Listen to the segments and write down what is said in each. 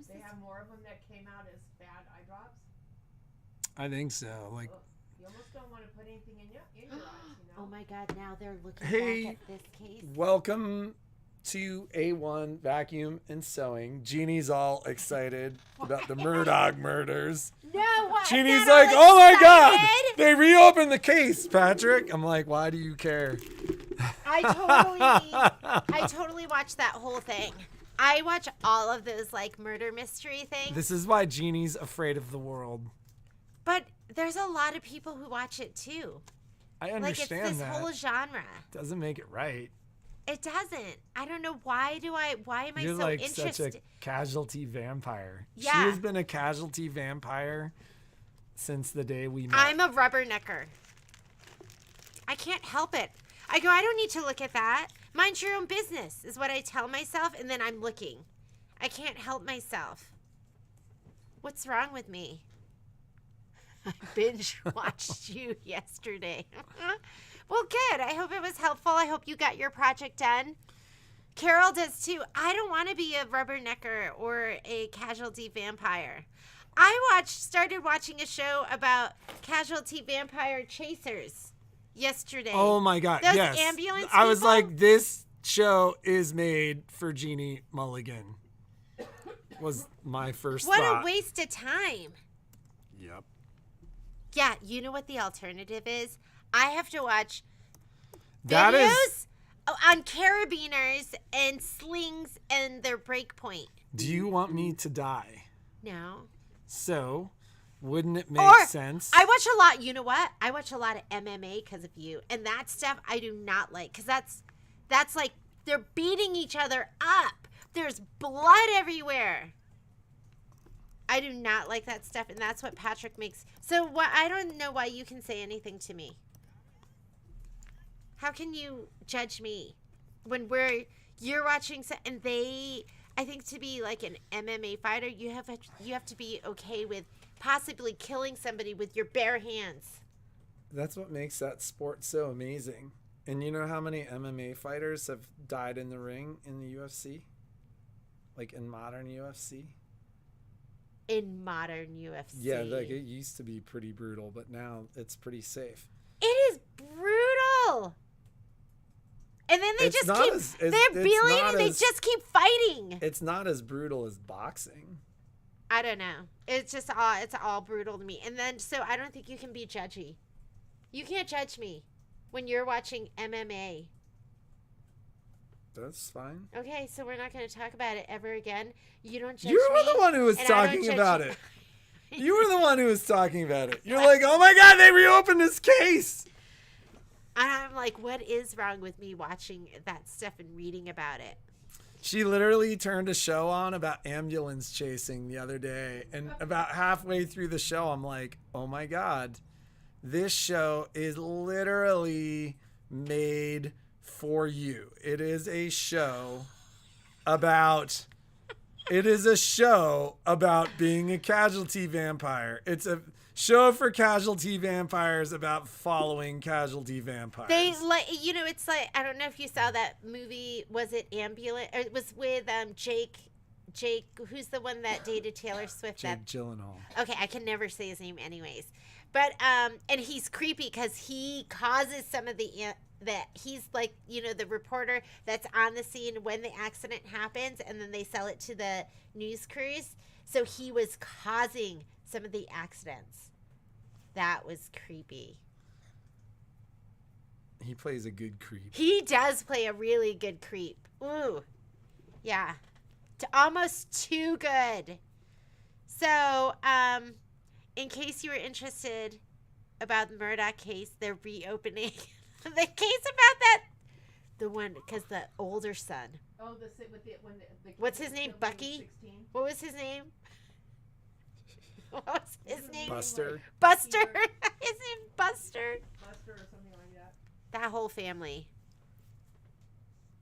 They have more of them that came out as bad eye drops. I think so. Like, you almost don't want to put anything in your eyes, you know? Oh my God! Now they're looking hey, back at this case. welcome to A1 Vacuum and Sewing. Jeannie's all excited about the Murdoch murders. No, what? Jeannie's like, oh my God, they reopened the case, Patrick. I'm like, why do you care? I totally watched that whole thing. I watch all of those like murder mystery things. This is why Jeannie's afraid of the world. But there's a lot of people who watch it too. I understand like it's this that. whole genre. Doesn't make it right. It doesn't. I don't know why am I You're so like interested? such a casualty vampire. Yeah. She has been a casualty vampire since the day we met. I'm a rubbernecker. I can't help it. I go, I don't need to look at that. Mind your own business is what I tell myself, and then I'm looking. I can't help myself. What's wrong with me? I binge watched you yesterday. Well, good. I hope it was helpful. I hope you got your project done. Carol does too. I don't want to be a rubbernecker or a casualty vampire. I started watching a show about casualty vampire chasers yesterday. Oh my God, Those yes. ambulance I was people? like, this show is made for Jeannie Mulligan. Was my first What thought. a waste of time. Yep. Yeah, you know what the alternative is? I have to watch That videos is. on carabiners and slings and their break point. Do you want me to die? No. So, wouldn't it make Or sense? I watch a lot. You know what? I watch a lot of MMA because of you, and that stuff I do not like because that's like they're beating each other up. There's blood everywhere. I do not like that stuff, and that's what Patrick makes. So what? I don't know why you can say anything to me. How can you judge me when you're watching and they? I think to be like an MMA fighter, you have to be okay with possibly killing somebody with your bare hands. That's what makes that sport so amazing. And you know how many MMA fighters have died in the ring in the UFC? Like in modern UFC? In modern UFC. Yeah, like it used to be pretty brutal, but now it's pretty safe. It is brutal. And then they It's just not keep as- they're it's beeling not and they as- just keep fighting. It's not as brutal as boxing. I don't know. It's all brutal to me. And then so I don't think you can be judgy. You can't judge me when you're watching MMA. That's fine. Okay, so we're not going to talk about it ever again. You don't judge You me. were the one who was and I don't talking judge about you. it. You were the one who was talking about it. You're like, oh my God, they reopened this case. And I'm like, what is wrong with me watching that stuff and reading about it? She literally turned a show on about ambulance chasing the other day. And about halfway through the show, I'm like, oh my God, this show is literally made for you. It is a show about being a casualty vampire. It's a show for casualty vampires about following casualty vampires. They like, it's like, I don't know if you saw that movie. Was it Ambulance? Or it was with Jake, who's the one that dated Taylor Swift. Jake Gyllenhaal. Okay, I can never say his name anyways. But and he's creepy because he causes some of that he's like, the reporter that's on the scene when the accident happens, and then they sell it to the news crews. So he was causing some of the accidents. That was creepy. He plays a good creep. He does play a really good creep. Ooh. Yeah. Almost too good. So, in case you were interested about the Murdoch case, they're reopening the case about that. The one, because the older son. Oh, What's his name? Bucky? What was his name? What was his name? Buster. Buster. His name Buster. Buster or something like that. That whole family.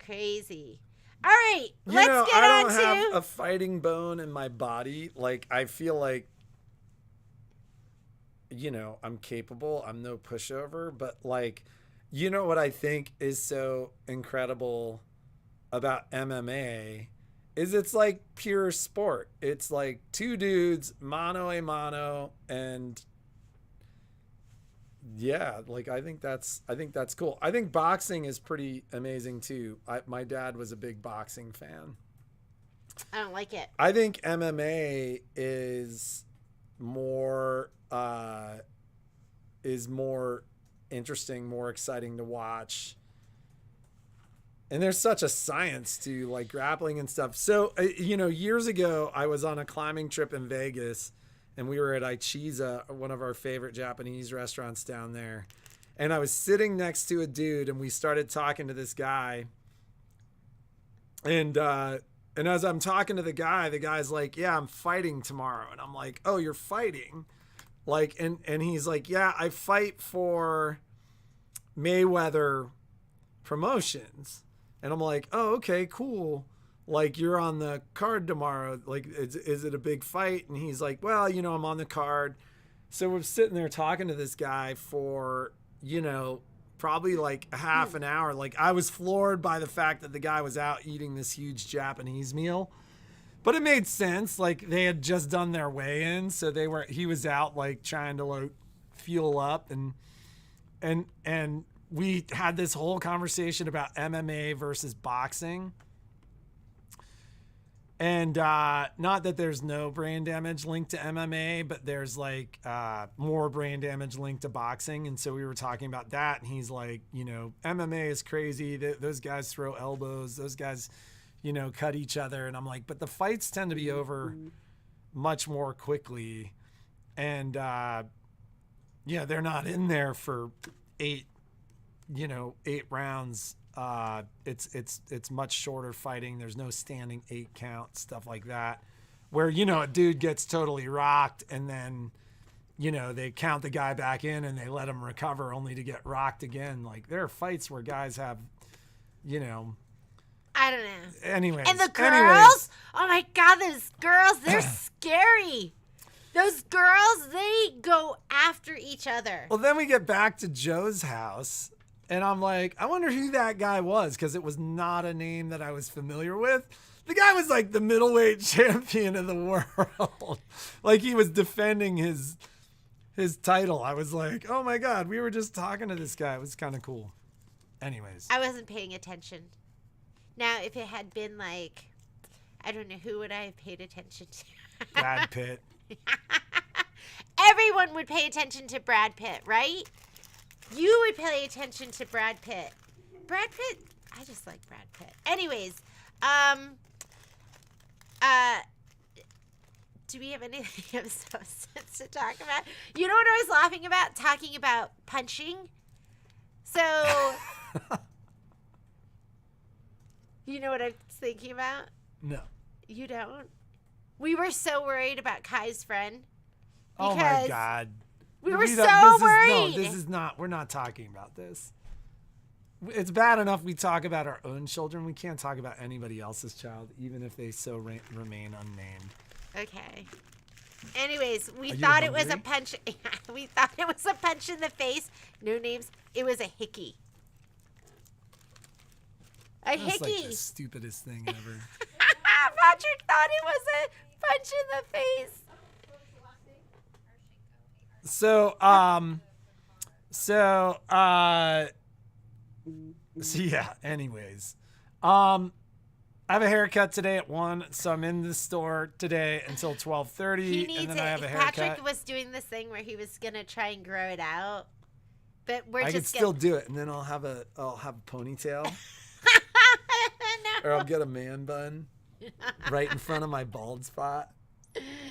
Crazy. All right, let's get I on don't to. have a fighting bone in my body. Like, I feel like, I'm capable. I'm no pushover. But, like, what I think is so incredible about MMA is it's like pure sport. It's like two dudes, mano a mano, and yeah, like I think that's cool. I think boxing is pretty amazing too. My dad was a big boxing fan. I don't like it. I think MMA is more interesting, more exciting to watch. And there's such a science to like grappling and stuff. So, years ago, I was on a climbing trip in Vegas, and we were at Aichiza, one of our favorite Japanese restaurants down there. And I was sitting next to a dude, and we started talking to this guy. And as I'm talking to the guy's like, yeah, I'm fighting tomorrow. And I'm like, oh, you're fighting? Like, and he's like, yeah, I fight for Mayweather Promotions. And I'm like, oh, okay, cool. Like, you're on the card tomorrow. Like, is it a big fight? And he's like, well, I'm on the card. So we're sitting there talking to this guy for, probably like a half an hour. Like, I was floored by the fact that the guy was out eating this huge Japanese meal. But it made sense. Like, they had just done their weigh-in. So he was out, like, trying to, like, fuel up. And we had this whole conversation about MMA versus boxing. And not that there's no brain damage linked to MMA, but there's like more brain damage linked to boxing. And so we were talking about that. And he's like, MMA is crazy. Those guys throw elbows. Those guys, cut each other. And I'm like, but the fights tend to be over much more quickly. And, they're not in there for 8 rounds. It's much shorter fighting. There's no standing 8 count, stuff like that, where, a dude gets totally rocked and then, they count the guy back in and they let him recover only to get rocked again. Like, there are fights where guys have, I don't know. Anyways. And the girls, oh my God, those girls, they're scary. Those girls, they go after each other. Well, then we get back to Joe's house. And I'm like, I wonder who that guy was, because it was not a name that I was familiar with. The guy was like the middleweight champion of the world. Like, he was defending his title. I was like, oh my God, we were just talking to this guy. It was kind of cool. Anyways. I wasn't paying attention. Now, if it had been like, I don't know, who would I have paid attention to? Brad Pitt. Everyone would pay attention to Brad Pitt, right? You would pay attention to Brad Pitt. Brad Pitt, I just like Brad Pitt. Anyways, do we have anything of substance to talk about? You know what I was laughing about? Talking about punching. So, you know what I was thinking about? No. You don't? We were so worried about Kai's friend. Oh my God. We were so worried. This is not, we're not talking about this. It's bad enough we talk about our own children. We can't talk about anybody else's child, even if they so remain unnamed. Okay. Anyways, we thought it was a punch. We thought it was a punch in the face. No names. It was a hickey. That's like the stupidest thing ever. Patrick thought it was a punch in the face. So yeah, anyways. I have a haircut today at 1, so I'm in the store today until 12:30, and then I have a haircut. Patrick was doing this thing where he was gonna try and grow it out, but I can still do it, and then I'll have a ponytail, or I'll get a man bun right in front of my bald spot.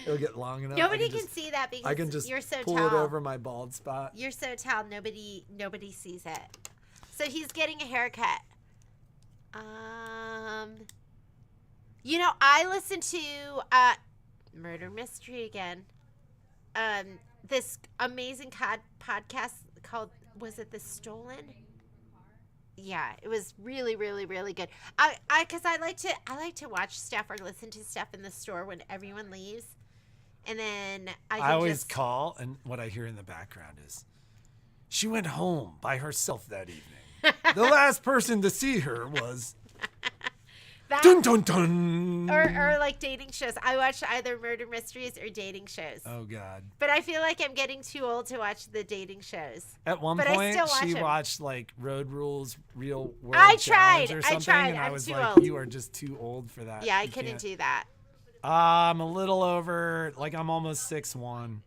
It'll get long enough. Nobody can see that because I can just you're so pull tall. it over my bald spot. You're so tall, nobody sees it. So he's getting a haircut. I listened to Murder Mystery again. This amazing podcast called, was it The Stolen? Yeah, it was really, really, really good. Because I like to watch stuff or listen to stuff in the store when everyone leaves, and then I always call, and what I hear in the background is, she went home by herself that evening. The last person to see her was. That, Dun dun dun. or like dating shows. I watch either murder mysteries or dating shows. Oh God. But I feel like I'm getting too old to watch the dating shows. At one But I point, still watch she them. watched like Road Rules, Real World I Challenge tried. or I something, tried. and I I'm was too like, old. "You are just too old for that." Yeah, I You couldn't can't. do that. I'm a little over, like I'm almost 6'1".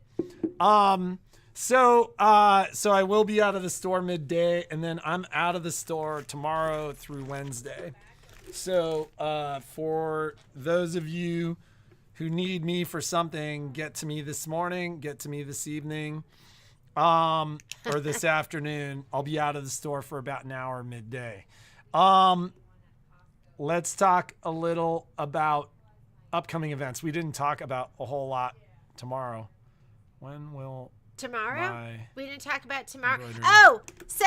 So I will be out of the store midday, and then I'm out of the store tomorrow through Wednesday. So for those of you who need me for something, get to me this morning, get to me this evening, or this afternoon. I'll be out of the store for about an hour midday. Let's talk a little about upcoming events. We didn't talk about a whole lot tomorrow. When will Tomorrow? We didn't talk about tomorrow. embroidery- Oh, so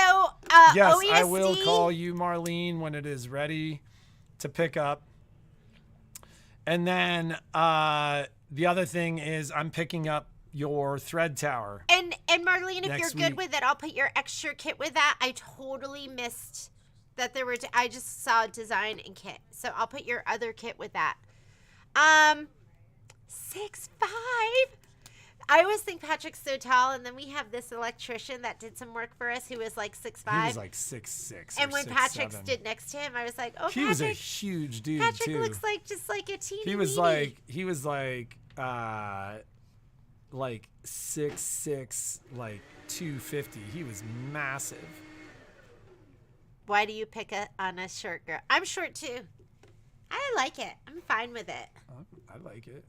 yes, OESD. I will call you, Marlene, when it is ready to pick up. And then the other thing is I'm picking up your thread tower. And Marlene, if Next you're good week. with it, I'll put your extra kit with that. I totally missed that there were. I just saw design and kit, so I'll put your other kit with that. 6'5". I always think Patrick's so tall, and then we have this electrician that did some work for us who was like 6'5". He was like 6'6". And or when 6'7". Patrick stood next to him, I was like, "Oh, he Patrick!" was a huge dude Patrick too. looks like just like a teeny. He was weeny. like 6'6", like 250. He was massive. Why do you pick on a short girl? I'm short too. I like it. I'm fine with it. I like it.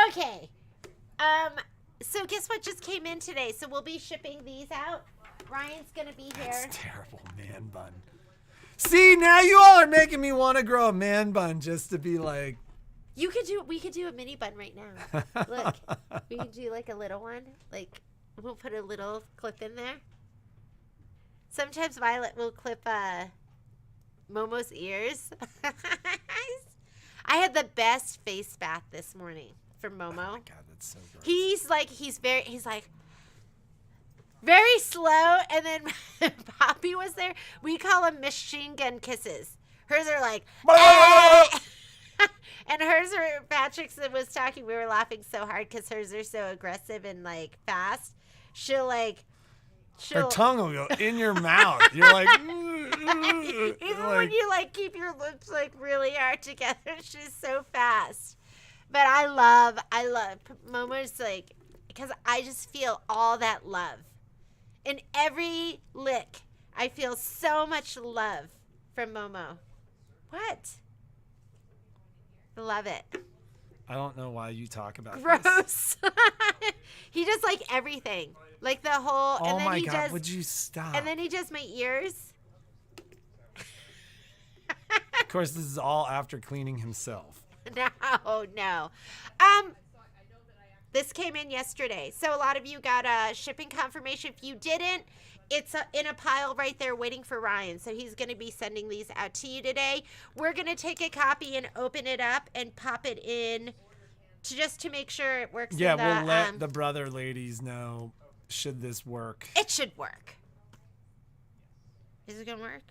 Okay. So guess what just came in today? So we'll be shipping these out. Ryan's gonna be here. That's terrible, man bun. See, now you all are making me want to grow a man bun just to be like. We could do a mini bun right now. Look, we can do like a little one. Like we'll put a little clip in there. Sometimes Violet will clip Momo's ears. I had the best face bath this morning from Momo. Oh my God, that's so gross. He's like very slow, and then Poppy was there. We call them machine gun kisses. Hers are like, and hers are, Patrick's was talking. We were laughing so hard because hers are so aggressive and like fast. Her tongue will go in your mouth. You're like, even when you like keep your lips like really hard together, she's so fast. But I love Momo's like, because I just feel all that love. In every lick, I feel so much love from Momo. What? Love it. I don't know why you talk about this. Gross. He does like everything. Like the whole, Oh and then my he God, does, would you stop? and then he does my ears. Of course, this is all after cleaning himself. No. This came in yesterday. So a lot of you got a shipping confirmation. If you didn't, it's in a pile right there waiting for Ryan. So he's going to be sending these out to you today. We're going to take a copy and open it up and pop it in just to make sure it works. Yeah, in the, we'll let the brother ladies know should this work. It should work. Is it going to work?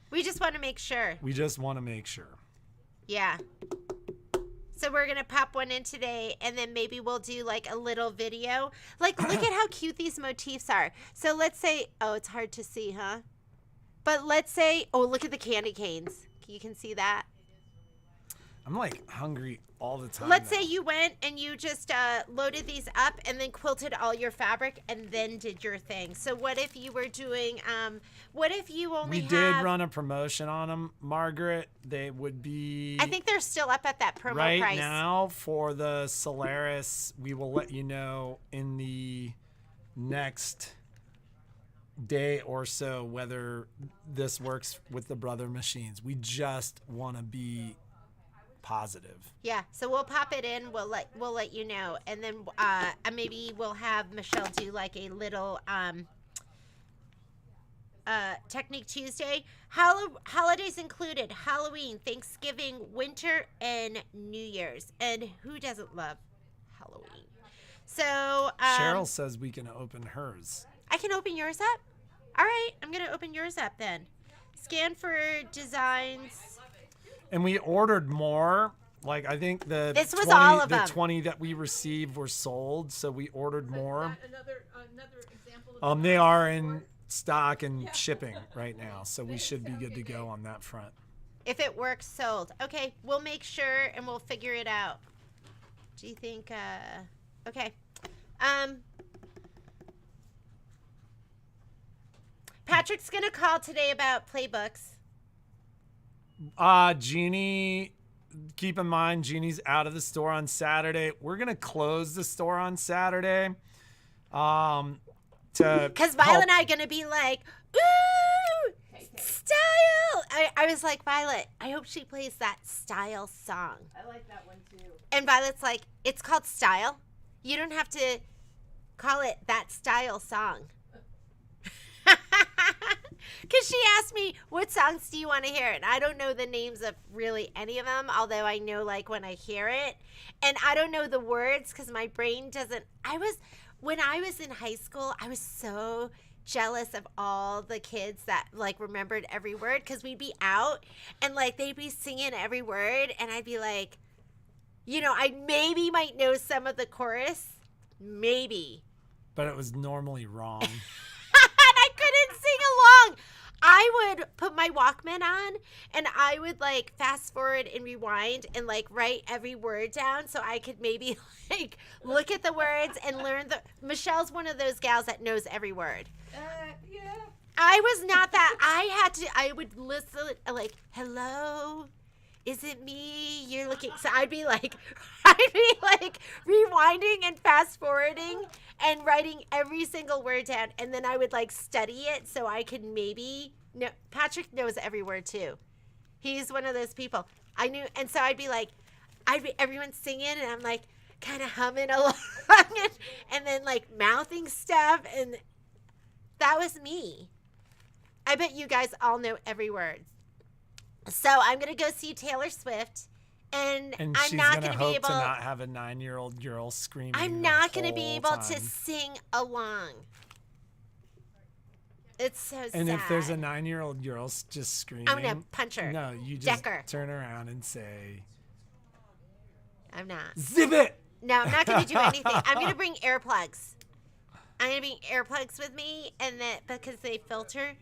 We just want to make sure. We just want to make sure. Yeah. So we're going to pop one in today, and then maybe we'll do like a little video. Like, look at how cute these motifs are. So let's say, oh, it's hard to see, huh? But let's say, oh, look at the candy canes. You can see that. I'm like hungry all the time. Let's now. say you went and you just loaded these up and then quilted all your fabric and then did your thing. So what if you were doing, what if you only We did run a promotion on them, Margaret. They would be... I think they're still up at that promo right price. now for the Solaris. We will let you know in the next day or so whether this works with the brother machines. We just want to be positive. Yeah, so we'll pop it in. We'll let you know, and then maybe we'll have Michelle do like a little Technique Tuesday. Holidays included: Halloween, Thanksgiving, winter, and New Year's. And who doesn't love Halloween? So Cheryl says we can open hers. I can open yours up. All right, I'm gonna open yours up then. Scan for designs. And we ordered more. Like, I think This was 20, all of the them. 20 that we received were sold, so we ordered more. Another example of They are in stock and shipping right now, so we should be good to go on that front. If it works, sold. Okay, we'll make sure and we'll figure it out. Do you think, okay. Patrick's gonna call today about playbooks. Jeannie, keep in mind, Jeannie's out of the store on Saturday. We're going to close the store on Saturday. Because Violet and I are going to be like, ooh, style. I was like, Violet, I hope she plays that style song. I like that one too. And Violet's like, it's called Style. You don't have to call it that style song. Because she asked me, what songs do you want to hear? And I don't know the names of really any of them, although I know like when I hear it. And I don't know the words because my brain doesn't. When I was in high school, I was so jealous of all the kids that like remembered every word because we'd be out and like they'd be singing every word. And I'd be like, you know, I maybe might know some of the chorus. Maybe. But it was normally wrong. I couldn't sing along. I would put my Walkman on and I would like fast forward and rewind and like write every word down so I could maybe like look at the words and learn the. Michelle's one of those gals that knows every word. Yeah. I was not that. I would listen like, hello, is it me you're looking? So I'd be like rewinding and fast forwarding and writing every single word down. And then I would like study it so I could maybe know. Patrick knows every word too. He's one of those people. I knew. And so I'd be like, everyone's singing and I'm like kind of humming along and then like mouthing stuff. And that was me. I bet you guys all know every word. So I'm going to go see Taylor Swift. And I'm she's not going going to be able to not have a 9-year-old girl screaming. I'm not going to be able to sing along. It's so sad. And if there's a 9-year-old girl just screaming, I'm going to punch her. No, you just Deck her. turn around and say, I'm not. zip it! No, I'm not going to do anything. I'm going to bring earplugs. I'm going to bring earplugs with me and that because they filter.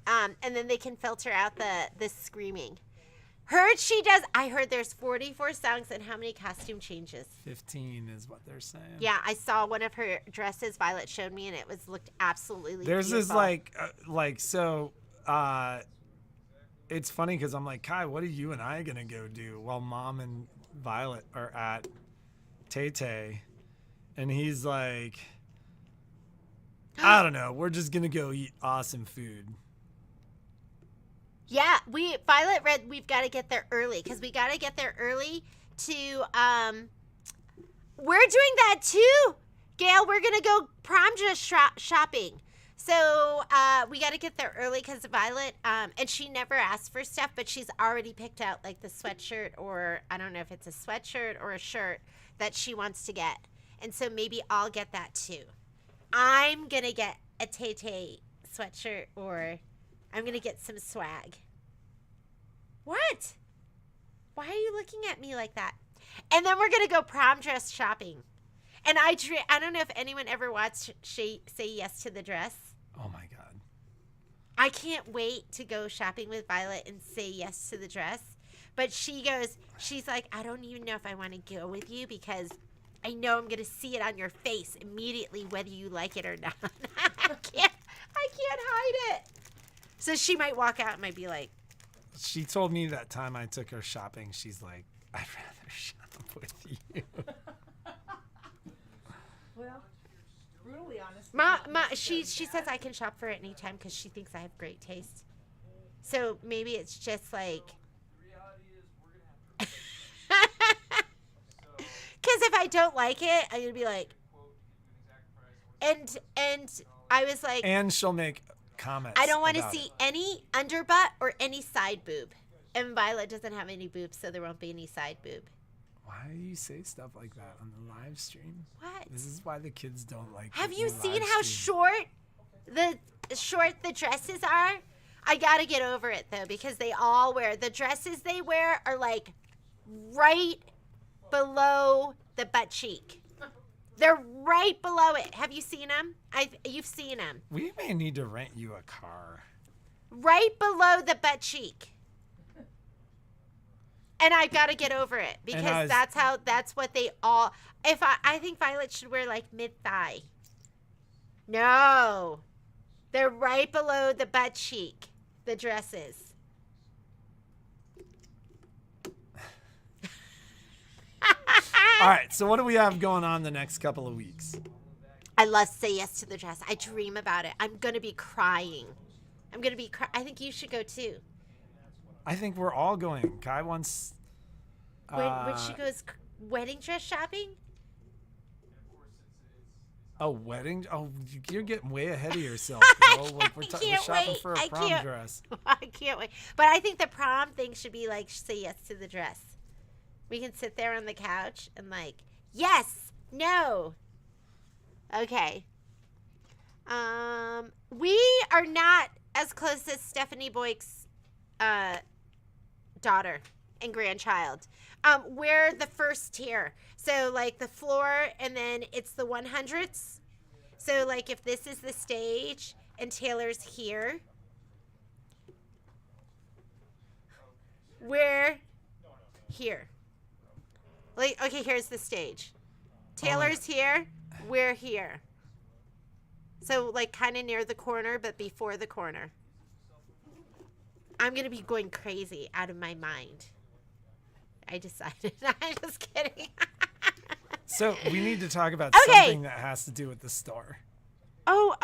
And then they can filter out the screaming. I heard there's 44 songs and how many costume changes? 15 is what they're saying. Yeah, I saw one of her dresses Violet showed me and it looked absolutely There's beautiful. this it's funny because I'm like, Kai, what are you and I going to go do while Mom and Violet are at Tay-Tay? And he's like, I don't know. We're just going to go eat awesome food. Yeah, Violet read we've got to get there early because we got to get there early to we're doing that too, Gail. We're gonna go prom dress shopping, so we got to get there early because Violet and she never asked for stuff, but she's already picked out like the sweatshirt or I don't know if it's a sweatshirt or a shirt that she wants to get, and so maybe I'll get that too. I'm gonna get a Tay-Tay sweatshirt or I'm going to get some swag. What? Why are you looking at me like that? And then we're going to go prom dress shopping. And I don't know if anyone ever watched Say Yes to the Dress. Oh, my God. I can't wait to go shopping with Violet and say yes to the dress. But she's like, I don't even know if I want to go with you because I know I'm going to see it on your face immediately whether you like it or not. I can't hide it. So she might walk out and might be like. She told me that time I took her shopping, she's like, I'd rather shop with you. Well, brutally honest. She says I can shop for her at any time because she thinks I have great taste. So maybe it's just like. Because if I don't like it, I'm going to be like. And I was like. And she'll make comments. I don't want to see any underbutt or any side boob. And Violet doesn't have any boobs, so there won't be any side boob. Why do you say stuff like that on the live stream? What? This is why the kids don't like. Have you seen how short the dresses are? I gotta get over it though, because they all wear the dresses they wear are like right below the butt cheek. They're right below it. Have you seen them? You've seen them. We may need to rent you a car. Right below the butt cheek. And I've got to get over it because that's what they all. I think Violet should wear like mid thigh. No, they're right below the butt cheek. The dresses. All right, so what do we have going on the next couple of weeks? I love Say Yes to the Dress. I dream about it. I'm gonna be crying. I think you should go too. I think we're all going. Kai wants. When she goes wedding dress shopping. Oh, wedding? Oh, you're getting way ahead of yourself, bro. Like we're shopping for a prom dress. I can't wait. But I think the prom thing should be like Say Yes to the Dress. We can sit there on the couch and like, yes, no. Okay. We are not as close as Stephanie Boyk's daughter and grandchild. We're the first tier. So like the floor and then it's the 100s. So like if this is the stage and Taylor's here, we're here. Like, okay, here's the stage. Taylor's here, we're here. So like kind of near the corner, but before the corner. I'm going to be going crazy out of my mind. I decided. I'm just kidding. So we need to talk about something that has to do with the store. Oh.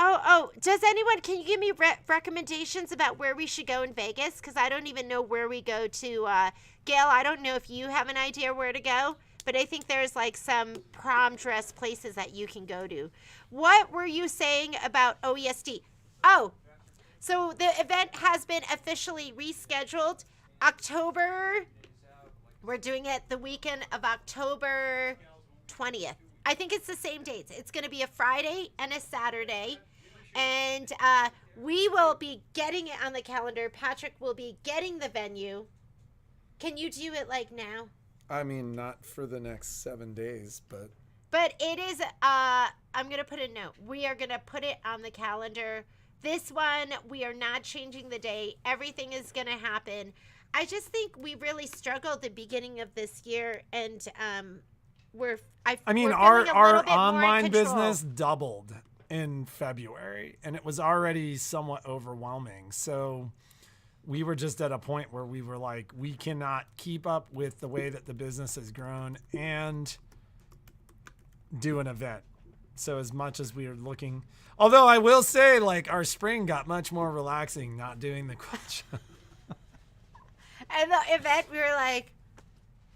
Can you give me recommendations about where we should go in Vegas? Because I don't even know where we go to. Gail, I don't know if you have an idea where to go, but I think there's like some prom dress places that you can go to. What were you saying about OESD? Oh, so the event has been officially rescheduled. We're doing it the weekend of October 20th. I think it's the same dates. It's going to be a Friday and a Saturday. And we will be getting it on the calendar. Patrick will be getting the venue. Can you do it like now? I mean, not for the next 7 days, but. But it is, I'm going to put a note. We are going to put it on the calendar. This one, we are not changing the date. Everything is going to happen. I just think we really struggled the beginning of this year, and our online business doubled in February, and it was already somewhat overwhelming. So we were just at a point where we were like, we cannot keep up with the way that the business has grown and do an event. So as much as we are looking, although I will say, like, our spring got much more relaxing not doing the quilt show. And the event, we were like,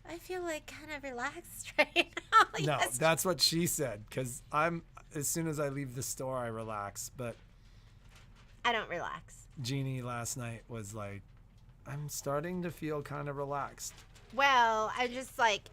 I feel like kind of relaxed right now. No, that's what she said. Because as soon as I leave the store, I relax. But I don't relax. Jeannie last night was like, I'm starting to feel kind of relaxed. Well, I'm just like,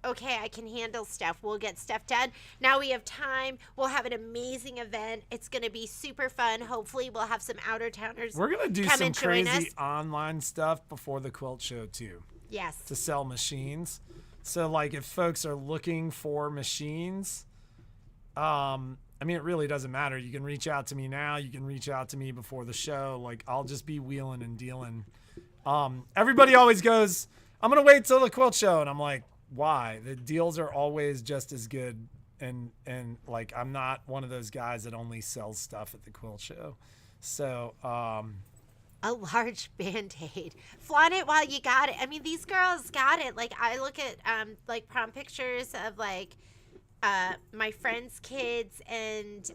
okay, I can handle stuff. We'll get stuff done. Now we have time. We'll have an amazing event. It's going to be super fun. Hopefully we'll have some outer-towners. We're going to do some crazy online stuff before the quilt show too. Yes. To sell machines. So like if folks are looking for machines, it really doesn't matter. You can reach out to me now. You can reach out to me before the show. Like I'll just be wheeling and dealing. Everybody always goes, I'm going to wait till the quilt show. And I'm like, why? The deals are always just as good. And like, I'm not one of those guys that only sells stuff at the quilt show. So, a large Band-Aid. Flaunt it while you got it. I mean, these girls got it. Like, I look at, like, prom pictures of, like, my friends' kids. And,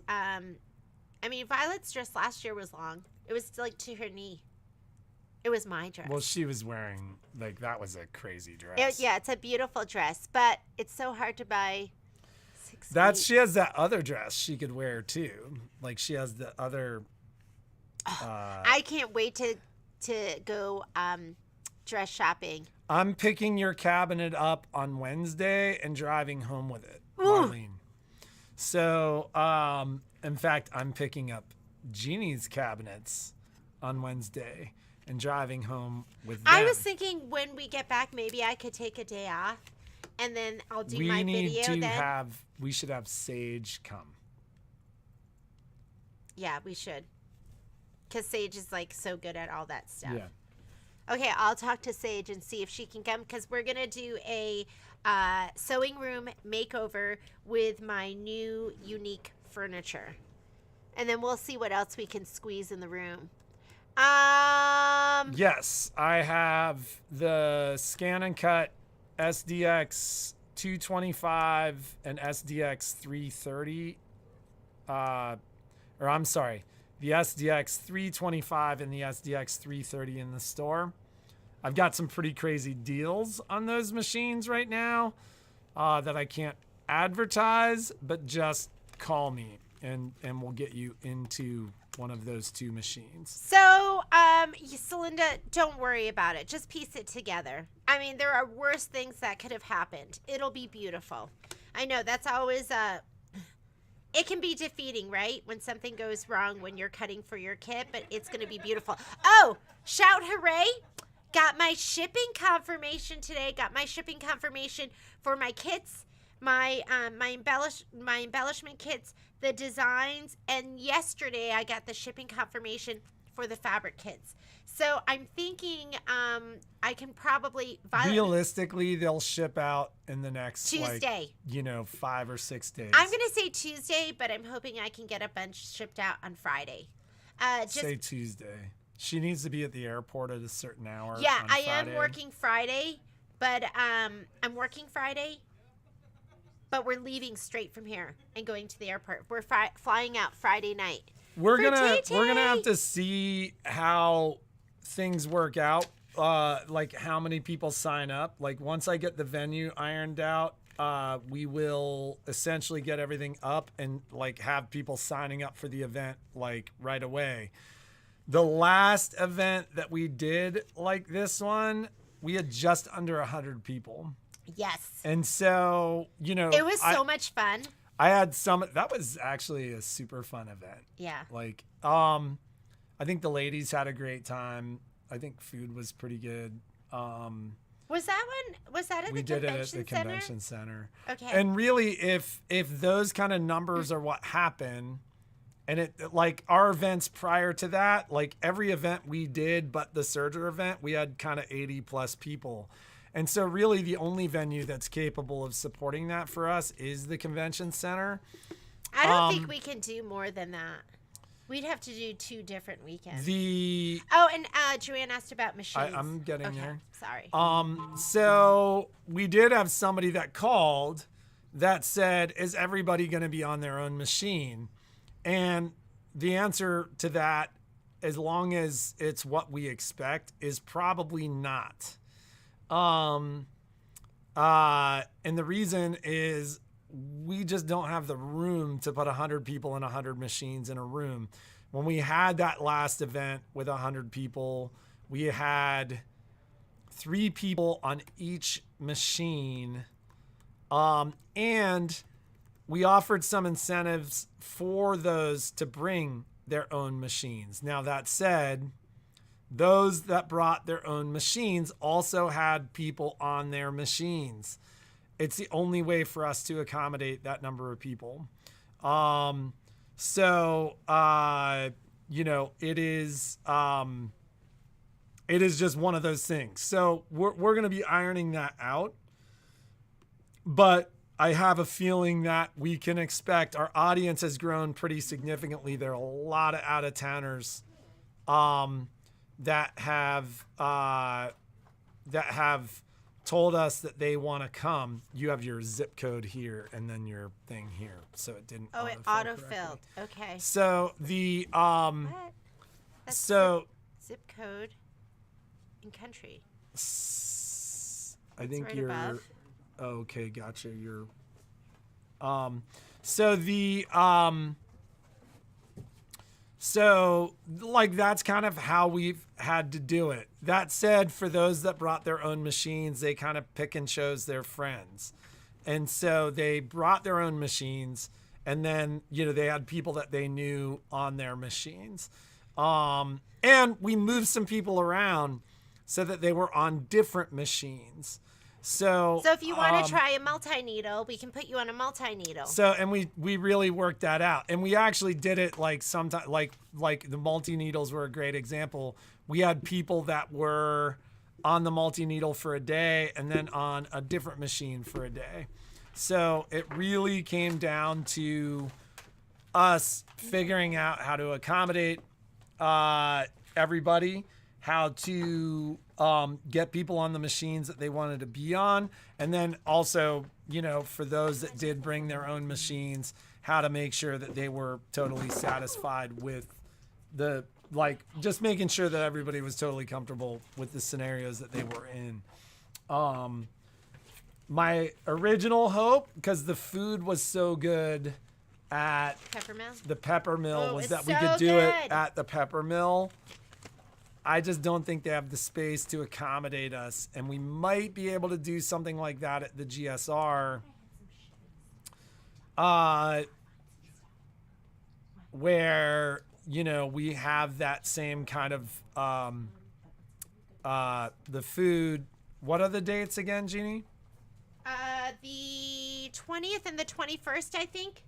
Violet's dress last year was long. It was, like, to her knee. It was my dress. Well, she was wearing, like, that was a crazy dress. It's a beautiful dress, but it's so hard to buy 6 feet. She has that other dress she could wear, too. Like, she has the other... I can't wait to go dress shopping. I'm picking your cabinet up on Wednesday and driving home with it, Marlene. So, in fact, I'm picking up Jeannie's cabinets on Wednesday and driving home with them. I was thinking when we get back, maybe I could take a day off, and then I'll do my video then. We should have Sage come. Yeah, we should. Because Sage is like so good at all that stuff. Yeah. Okay, I'll talk to Sage and see if she can come, because we're going to do a sewing room makeover with my new unique furniture. And then we'll see what else we can squeeze in the room. Yes, I have the Scan and Cut SDX 225 and SDX 330. Or I'm sorry, the SDX 325 and the SDX 330 in the store. I've got some pretty crazy deals on those machines right now that I can't advertise, but just call me and we'll get you into one of those two machines. So, Celinda, don't worry about it. Just piece it together. I mean, there are worse things that could have happened. It'll be beautiful. I know that's always it can be defeating, right? When something goes wrong when you're cutting for your kit, but it's going to be beautiful. Oh, shout hooray. Got my shipping confirmation today. Got my shipping confirmation for my kits, my embellishment kits, the designs, and yesterday I got the shipping confirmation for the fabric kits. So I'm thinking I can probably realistically they'll ship out in the next Tuesday. 5 or 6 days. I'm gonna say Tuesday, but I'm hoping I can get a bunch shipped out on Friday. Say Tuesday. She needs to be at the airport at a certain hour. Yeah, on I Friday. am working Friday, but I'm working Friday. But we're leaving straight from here and going to the airport. We're flying out Friday night. We're gonna have to see how things work out. Like how many people sign up. Like once I get the venue ironed out, we will essentially get everything up and like have people signing up for the event like right away. The last event that we did like this one, we had just under 100 people. Yes. And so, it was so much fun. I had that was actually a super fun event. Yeah. Like, I think the ladies had a great time. I think food was pretty good. Was that at the convention center? We did it at the convention center. Okay. And really, if those kind of numbers are what happen, and it like our events prior to that, like every event we did, but the Serger event, we had kind of 80 plus people. And so really the only venue that's capable of supporting that for us is the convention center. I don't think we can do more than that. We'd have to do 2 different weekends. And Joanne asked about machines. I'm getting there. Sorry. So we did have somebody that called that said, is everybody going to be on their own machine? And the answer to that, as long as it's what we expect, is probably not. And the reason is we just don't have the room to put 100 people and 100 machines in a room. When we had that last event with 100 people, we had 3 people on each machine. And we offered some incentives for those to bring their own machines. Now that said, those that brought their own machines also had people on their machines. It's the only way for us to accommodate that number of people. It is just one of those things. So we're going to be ironing that out. But I have a feeling that we can expect our audience has grown pretty significantly. There are a lot of out-of-towners that have told us that they want to come. You have your zip code here and then your thing here, so it didn't. Oh, it autofilled. Okay. So the What? That's so zip code and country. I think right you're above. okay. Gotcha. You're so the So, like, that's kind of how we've had to do it. That said, for those that brought their own machines, they kind of pick and chose their friends. And so they brought their own machines, And then, they had people that they knew on their machines. And we moved some people around so that they were on different machines. So if you want to try a multi-needle, we can put you on a multi-needle. So, and we really worked that out. And we actually did it like sometimes, like the multi-needles were a great example. We had people that were on the multi-needle for a day and then on a different machine for a day. So it really came down to us figuring out how to accommodate everybody, how to get people on the machines that they wanted to be on. And then also, for those that did bring their own machines, how to make sure that they were totally satisfied with just making sure that everybody was totally comfortable with the scenarios that they were in. My original hope, because the food was so good at the Pepper Mill, was that we could do it at the Pepper Mill. I just don't think they have the space to accommodate us, and we might be able to do something like that at the GSR, where we have that same kind of the food. What are the dates again, Jeannie? The 20th and the 21st, I think.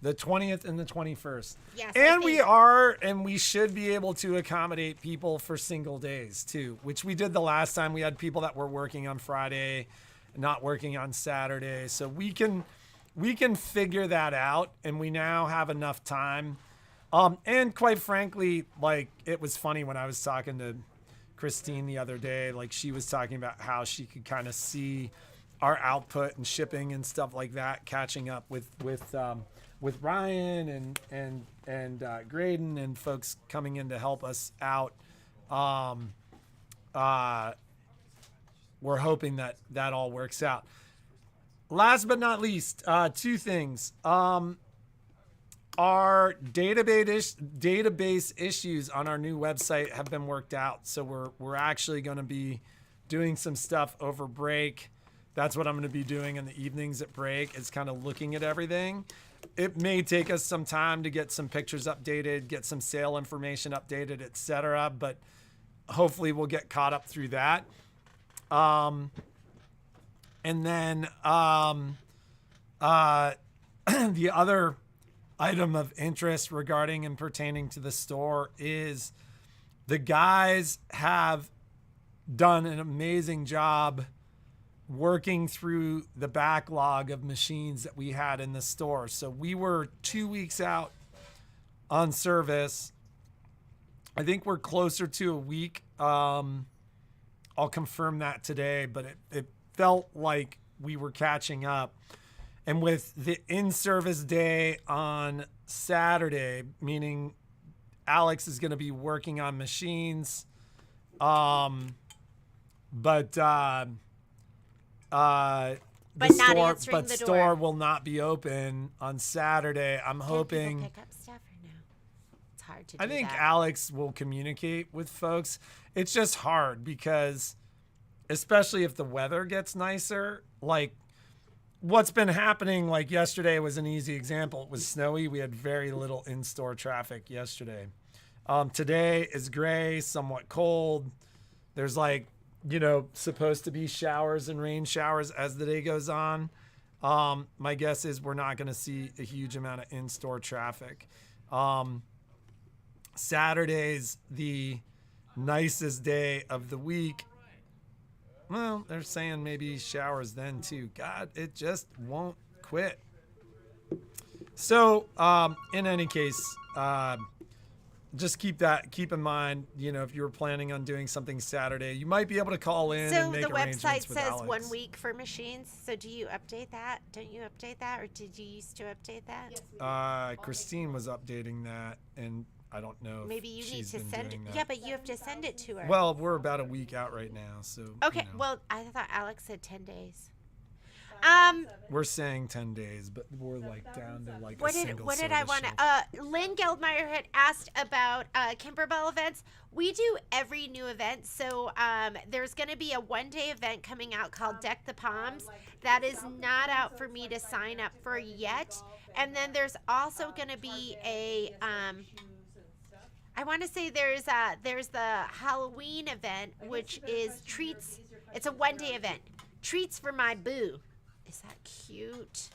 The 20th and the 21st. Yes. And we should be able to accommodate people for single days too, which we did the last time. We had people that were working on Friday, not working on Saturday. So we can figure that out, and we now have enough time. And quite frankly, it was funny when I was talking to Christine the other day, she was talking about how she could kind of see our output and shipping and stuff like that, catching up with Ryan and Graydon and folks coming in to help us out. We're hoping that all works out. Last but not least, two things. Our database issues on our new website have been worked out. So we're actually going to be doing some stuff over break. That's what I'm going to be doing in the evenings at break, is kind of looking at everything. It may take us some time to get some pictures updated, get some sale information updated, etc. But hopefully we'll get caught up through that. And then the other item of interest regarding and pertaining to the store is the guys have done an amazing job working through the backlog of machines that we had in the store. So we were 2 weeks out on service. I think we're closer to a week. I'll confirm that today, but it felt like we were catching up. And with the in-service day on Saturday, meaning Alex is going to be working on machines, but the store will not be open on Saturday. I'm hoping. Pick up stuff or no? It's hard to do I think that. Alex will communicate with folks. It's just hard because, especially if the weather gets nicer, what's been happening, yesterday was an easy example. It was snowy. We had very little in-store traffic yesterday. Today is gray, somewhat cold. There's supposed to be showers and rain showers as the day goes on. My guess is we're not going to see a huge amount of in-store traffic. Saturday's the nicest day of the week. Well, they're saying maybe showers then too. God, it just won't quit. So, in any case, just keep in mind, if you were planning on doing something Saturday, you might be able to call in and make arrangements with Alex. So the website says 1 week for machines. So do you update that? Don't you update that? Or did you used to update that? Yes, Christine was updating that, and I don't know if maybe you need she's to been send it. doing that. Yeah, but you have to send it to her. Well, we're about a week out right now, so. Okay, well, I thought Alex said 10 days. We're saying 10 days, but we're like down to like a single What did I service want shelf. to? Lynn Geldmeyer had asked about Kimberbell events. We do every new event, so there's going to be a one-day event coming out called Deck the Palms. That is not out for me to sign up for yet. And then there's also going to be a I want to say there's the Halloween event, which is treats. It's a one-day event. Treats for my boo. Is that cute?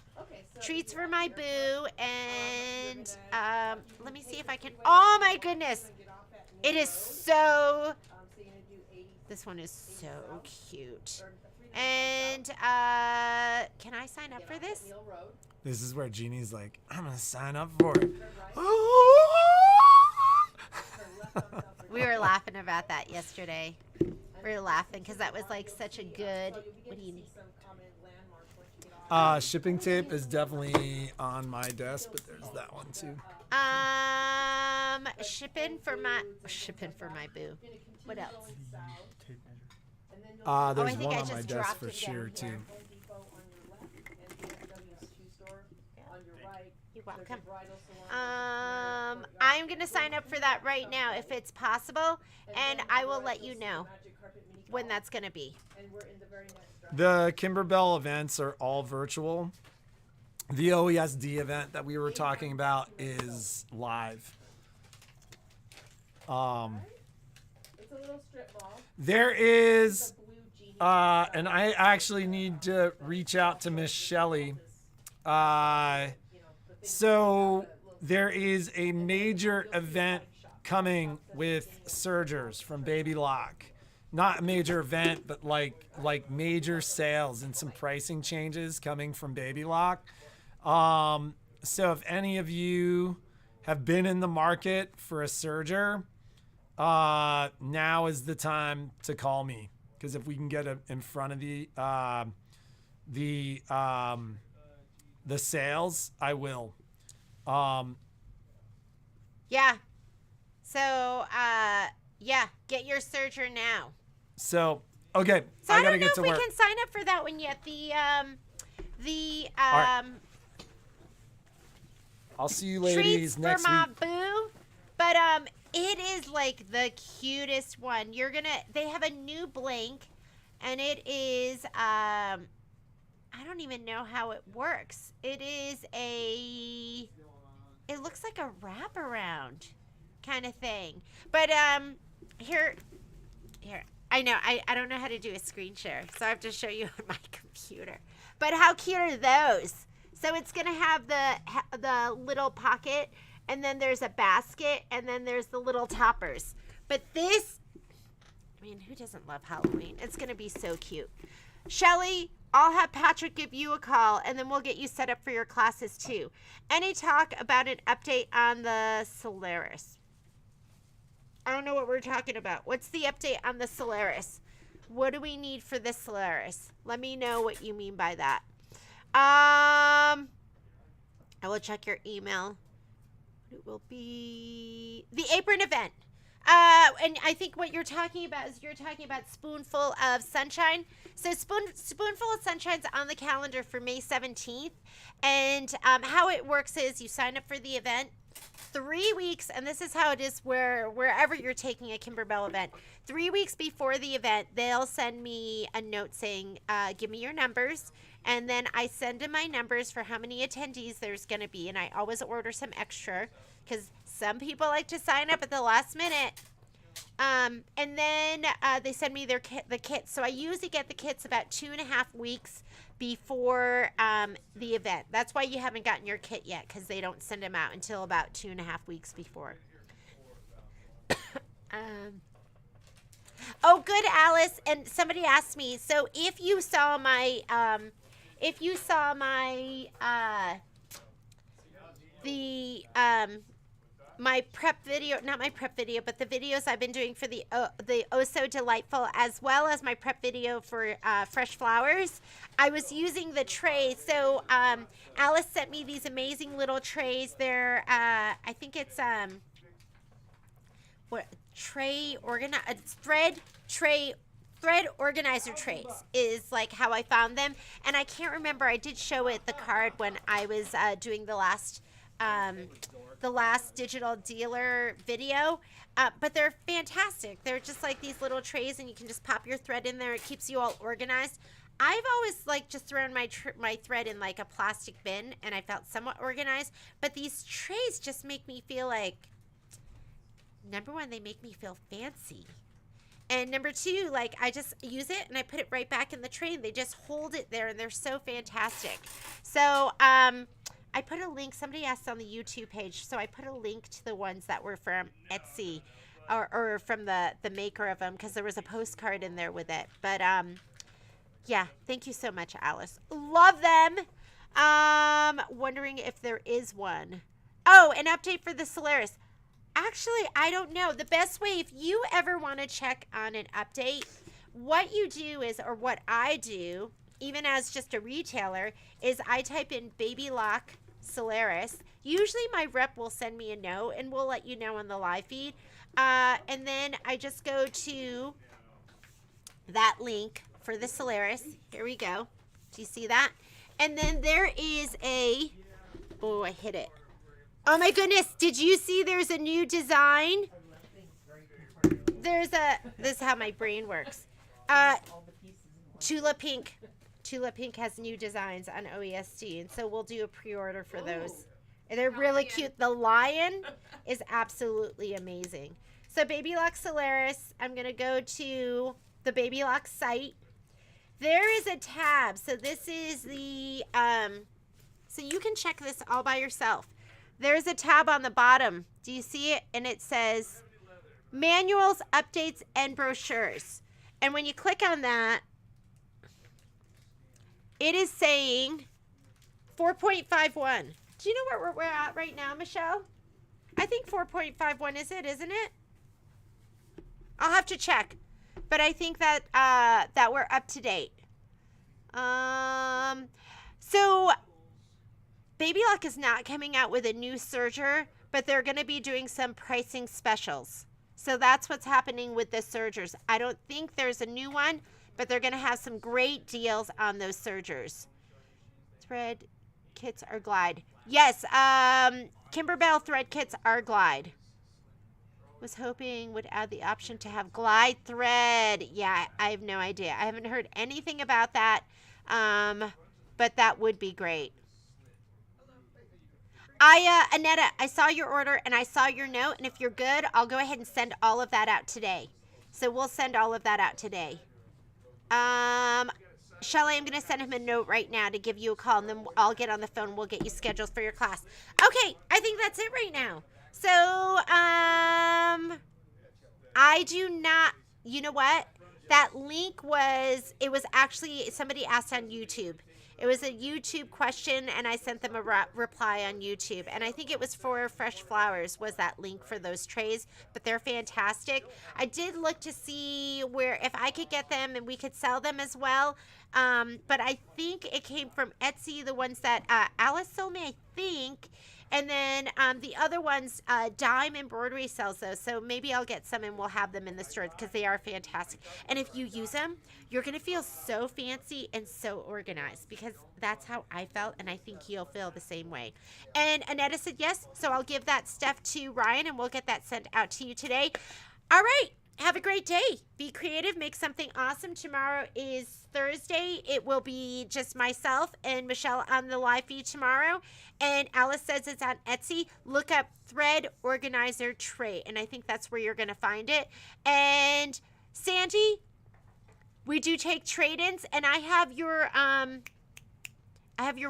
Treats for my boo, and let me see if I can. Oh my goodness, it is so. This one is so cute. And can I sign up for this? This is where Jeannie's like, I'm gonna sign up for it. We were laughing about that yesterday. We were laughing because that was like such a good. What do you need? Shipping tape is definitely on my desk, but there's that one too. Shipping for my boo. What else? There's I think one I on my just desk dropped for it down sure here. too. You're welcome. I'm gonna sign up for that right now if it's possible, and I will let you know when that's gonna be. The Kimberbell events are all virtual. The OESD event that we were talking about is live. There is, and I actually need to reach out to Miss Shelley. So there is a major event coming with Sergers from Baby Lock. Not a major event, but like major sales and some pricing changes coming from Baby Lock. So if any of you have been in the market for a Serger, now is the time to call me, because if we can get in front of the sales, I will. Yeah. So yeah, get your Serger now. So okay, So I I gotta don't know get if to we work. can sign up for that one yet. right. I'll see you ladies treats next for my week. boo, but it is like the cutest one. They have a new blank, and it is I don't even know how it works. It looks like a wraparound kind of thing. But here. I know, I don't know how to do a screen share, so I have to show you on my computer. But how cute are those? So it's going to have the little pocket, and then there's a basket, and then there's the little toppers. But this, I mean, who doesn't love Halloween? It's going to be so cute. Shelly, I'll have Patrick give you a call, and then we'll get you set up for your classes too. Any talk about an update on the Solaris? I don't know what we're talking about. What's the update on the Solaris? What do we need for the Solaris? Let me know what you mean by that. I will check your email. It will be the apron event. And I think what you're talking about is Spoonful of Sunshine. So Spoonful of Sunshine's on the calendar for May 17th. And how it works is you sign up for the event 3 weeks, and this is how it is wherever you're taking a Kimberbell event. 3 weeks before the event, they'll send me a note saying, give me your numbers. And then I send them my numbers for how many attendees there's going to be. And I always order some extra because some people like to sign up at the last minute. And then they send me the kits. So I usually get the kits about 2.5 weeks before the event. That's why you haven't gotten your kit yet, because they don't send them out until about 2.5 weeks before. Oh, good, Alice. And somebody asked me, so if you saw my my prep video, not my prep video, but the videos I've been doing for the Oh So Delightful, as well as my prep video for Fresh Flowers, I was using the trays. So Alice sent me these amazing little trays. They're, I think it's, thread tray thread organizer trays is like how I found them. And I can't remember. I did show it the card when I was doing the last digital dealer video. But they're fantastic. They're just like these little trays, and you can just pop your thread in there. It keeps you all organized. I've always like just thrown my thread in like a plastic bin, and I felt somewhat organized. But these trays just make me feel like, number one, they make me feel fancy. And number two, like I just use it and I put it right back in the tray, and they just hold it there, and they're so fantastic. So I put a link. Somebody asked on the YouTube page, so I put a link to the ones that were from Etsy or from the maker of them, because there was a postcard in there with it. But yeah, thank you so much, Alice. Love them. Wondering if there is one. Oh, an update for the Solaris. Actually, I don't know. The best way, if you ever want to check on an update, what you do is, or what I do, even as just a retailer, is I type in Baby Lock Solaris. Usually my rep will send me a note, and we'll let you know on the live feed. And then I just go to that link for the Solaris. Here we go. Do you see that? And then there is a, oh, I hit it. Oh my goodness, did you see there's a new design? This is how my brain works. Tula Pink. Tula Pink has new designs on OESD, and so we'll do a pre-order for those. And they're really cute. The lion is absolutely amazing. So Baby Lock Solaris, I'm going to go to the Baby Lock site. There is a tab. So this is the, so you can check this all by yourself. There's a tab on the bottom. Do you see it? And it says manuals, updates, and brochures. And when you click on that, it is saying 4.51. Do you know where we're at right now, Michelle? I think 4.51 is it, isn't it? I'll have to check. But I think that that we're up to date. So Baby Lock is not coming out with a new Serger, but they're going to be doing some pricing specials. So that's what's happening with the Sergers. I don't think there's a new one, but they're going to have some great deals on those Sergers. Thread kits are Glide. Yes, Kimberbell thread kits are Glide. Was hoping would add the option to have Glide thread. Yeah, I have no idea. I haven't heard anything about that, but that would be great. Annetta, I saw your order and I saw your note, and if you're good, I'll go ahead and send all of that out today. So we'll send all of that out today. Shelly, I'm going to send him a note right now to give you a call, and then I'll get on the phone. We'll get you scheduled for your class. Okay, I think that's it right now. So, I do not, you know what? That link was, it was actually, somebody asked on YouTube. It was a YouTube question, and I sent them a reply on YouTube. And I think it was for Fresh Flowers was that link for those trays, but they're fantastic. I did look to see where, if I could get them and we could sell them as well. But I think it came from Etsy, the ones that Alice sold me, I think. And then the other ones, Dime Embroidery sells those. So maybe I'll get some and we'll have them in the store because they are fantastic. And if you use them, you're going to feel so fancy and so organized, because that's how I felt. And I think you'll feel the same way. And Annetta said yes. So I'll give that stuff to Ryan and we'll get that sent out to you today. All right. Have a great day. Be creative. Make something awesome. Tomorrow is Thursday. It will be just myself and Michelle on the live feed tomorrow. And Alice says it's on Etsy. Look up Thread Organizer Tray. And I think that's where you're going to find it. And Sandy, we do take trade-ins. And I have your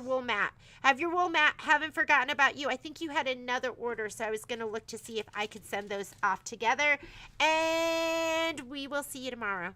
wool mat. Haven't forgotten about you. I think you had another order, so I was going to look to see if I could send those off together. And we will see you tomorrow. Bye.